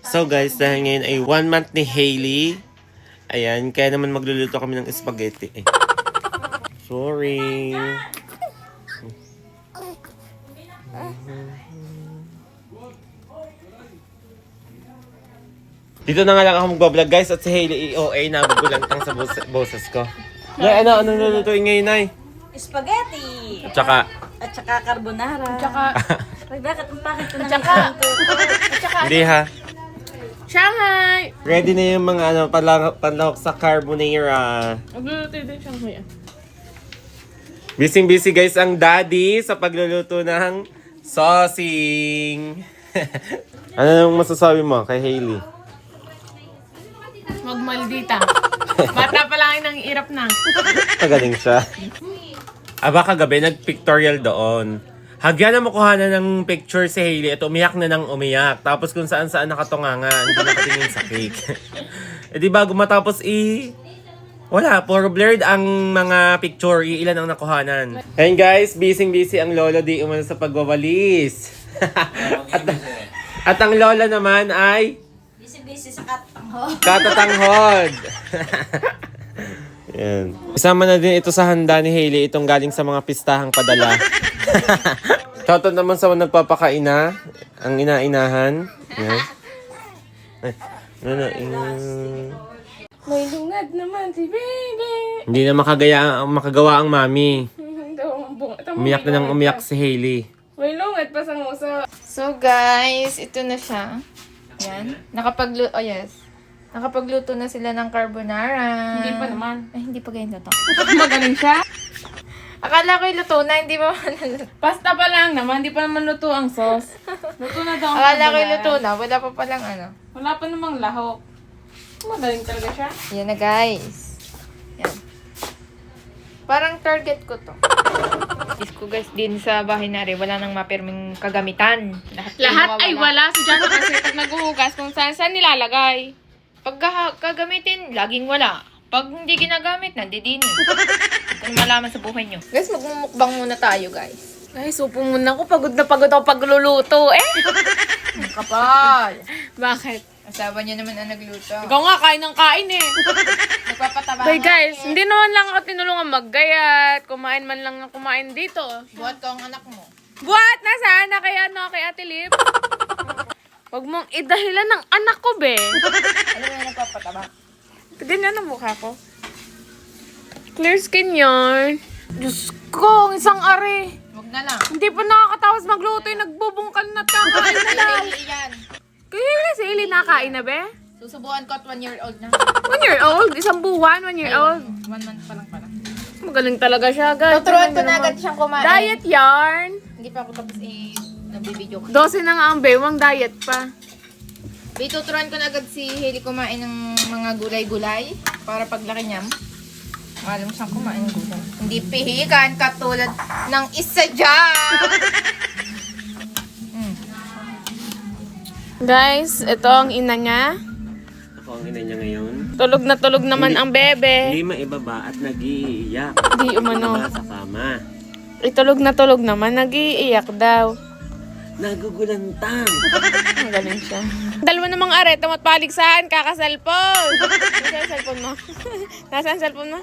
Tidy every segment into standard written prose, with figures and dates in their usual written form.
So guys, dahil ngayon ay 1 month ni Hailey. Ayan, kaya naman magluluto kami ng spaghetti. Sorry. Dito na nga lang ako mag-vlog guys at si Hailey EOA nabugulantang sa boses ko. Nay, anong lulutuin ngayon, Nay? Spaghetti! At saka, carbonara. At saka, Ay, bakit ko na hindi ha. Shanghai! Ready na yung mga panlahok sa carbonara. Magluluto din Shanghai. Busy guys ang daddy sa pagluluto ng saucing. Ano nang masasabi mo kay Hailey? Magmaldita. Bata pa lang nang irap na. Magaling siya. Aba kagabi nag-pictorial doon. Hagyan na makuha na ng picture si Hailey at umiyak na ng umiyak. Tapos kung saan nakatunganga, hindi nakatingin sa cake. E di bago matapos wala, puro blurred ang mga picture, ilan ang nakuhanan. And guys, busy ang lolo di umano sa pagwawalis. at ang lola naman ay Busy sa katanghod. katatanghod. Yan. Isama na din ito sa handa ni Hailey, itong galing sa mga pistahang padala. Toto naman sa nagpapakaina, ang ina-inahan. Yan. Ay, May lungad naman si baby. Hindi na makagawa ang mami. Umiyak na nang umiyak si Hailey. May lungad pa sa nguso. So guys, ito na siya. Yan. Oh yes. Nakapagluto na sila ng carbonara. Hindi pa naman. Ay, hindi pa ganyan to. Magaling siya? Akala ko yung luto na, hindi pa naluto. Pasta pa lang naman, hindi pa naman luto ang sauce. Luto na daw ang Akala ko yung carbonara. luto na, wala pa palang ano. Wala pa namang lahok. Magaling talaga siya. Yan na guys. Yan. Parang target ko to. Is ko guys, din sa bahay na rin, wala nang mapirming kagamitan. Lahat ay wala. Si Jano kasi pag naghuhugas kung saan nilalagay. Pag gagamitin, laging wala. Pag hindi ginagamit, nandidini. Kung malaman sa buhay nyo. Guys, magmumukbang muna tayo guys. Guys, upo muna ako. Pagod na pagod ako pagluluto eh. Kapal! Bakit? Asawa niyo naman ang nagluto. Ikaw nga, kain ng kain eh. Nagpapataba But guys, hindi naman lang ako tinulungan maggayat. Kumain man lang ng kumain dito. Buhat ko ang anak mo. Buhat na sana kay Ate Lip. Huwag mong idahilan ng anak ko, be. Alam mo yung nagpapataba? Ganyan ang mukha ko. Clear skin yarn. Diyos ko, ang isang ari. Huwag na lang. Hindi pa nakakatawas magluto yung nagbubungkal na takain na lang. Yan. Kaya si Eli nakain na, be? Susubuan ko at 1 year old na. 1 year old? Isang buwan, 1 year old? 1 month pa lang pala. Magaling talaga siya, guys. Tuturuan ko Tingnan na niyo agad naman. siyang kumain. Diet yarn. Hindi pa ako tapos nagbibideo ko. 12 na nga ang bewang diet pa. Tuturuan ko na agad si Hailey kumain ng mga gulay-gulay para paglaki niya. Alam mo siyang kumain ng gulay. Hindi pihikan katulad ng isa dyan. Guys, ito ang ina niya. Ako ang ina niya ngayon. Tulog na tulog naman ang bebe. Hindi maibaba at nag-iiyak. Di umano. Sa kama. Tulog na tulog naman. Nag-iiyak daw. Nagugulantang. Ang galing siya. Dalawa namang are, tamat paligsahan, kakaselfon. Nasaan ang cellphone mo? Nasaan ang cellphone mo?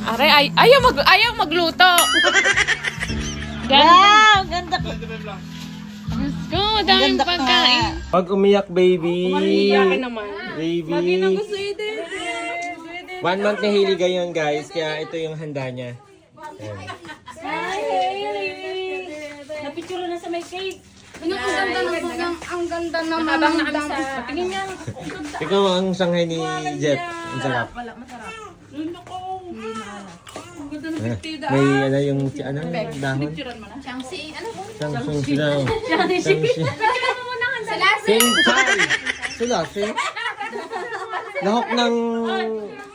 Are, ayaw magluto. Wow! Ganda ko. Diyos ko, daming pagkain. Pag umiyak, baby. Iyakin naman. Baby. 1 month na Hailey ngayon, guys. Kaya ito yung handa niya. Ayan. Napicture na sa may cake. Ang ganda naman. Habang na kami sa... Tingin niya. Ikaw ang Shanghai ni Jet. Ang sarap. May ano yung dahon? Changsi, ano po? Changsi daw. Changsi. Chai. Sulase. Lahok ng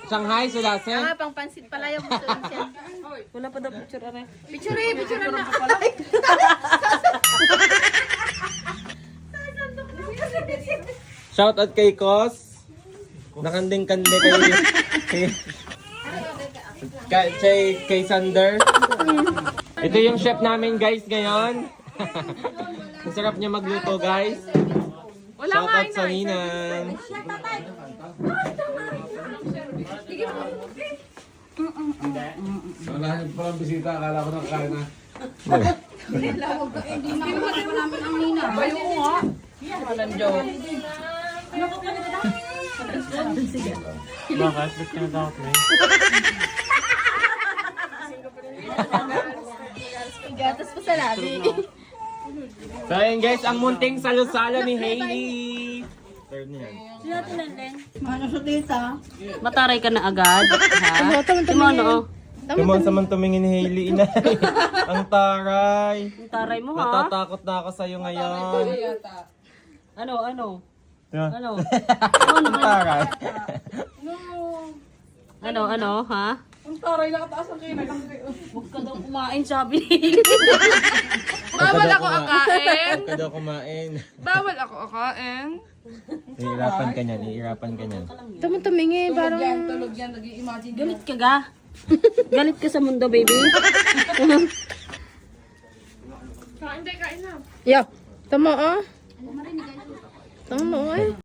Shanghai, sulase. Pang pansit pala yung gusto lang siya. Wala pa daw picture are. Picture na. Shout out kay Kos. Nakanding-kande kay Sander. Ito yung chef namin guys ngayon. Ang sarap niya magluto, guys. Shoutout sa Ninang. Wala pa lang bisita, akala ko nakakain na. Bakit? Ba't ka natakot mo? Gatas pa sa labi. So ayun guys, ang munting salo-salo ni Hailey. Turn niya. Mataray ka na agad. Ha? Timono. Tumon sa man tumingin ni Hailey, inay. Ang taray. Ang taray mo ha. Natatakot na ako sa'yo ngayon. Ano? Diba? Ano? Ang taray. Ano, ha? Ang taray nakataas ang kinay. Huwag ka daw kumain, sabi ni Bawal ako akain. Huwag ka daw kumain. Bawal ako akain. Iirapan ka niyan, iirapan ka niyan. Tumingin, parang... Galit ka ga? Galit ka sa mundo, baby? Yo, tama ah. Tama eh.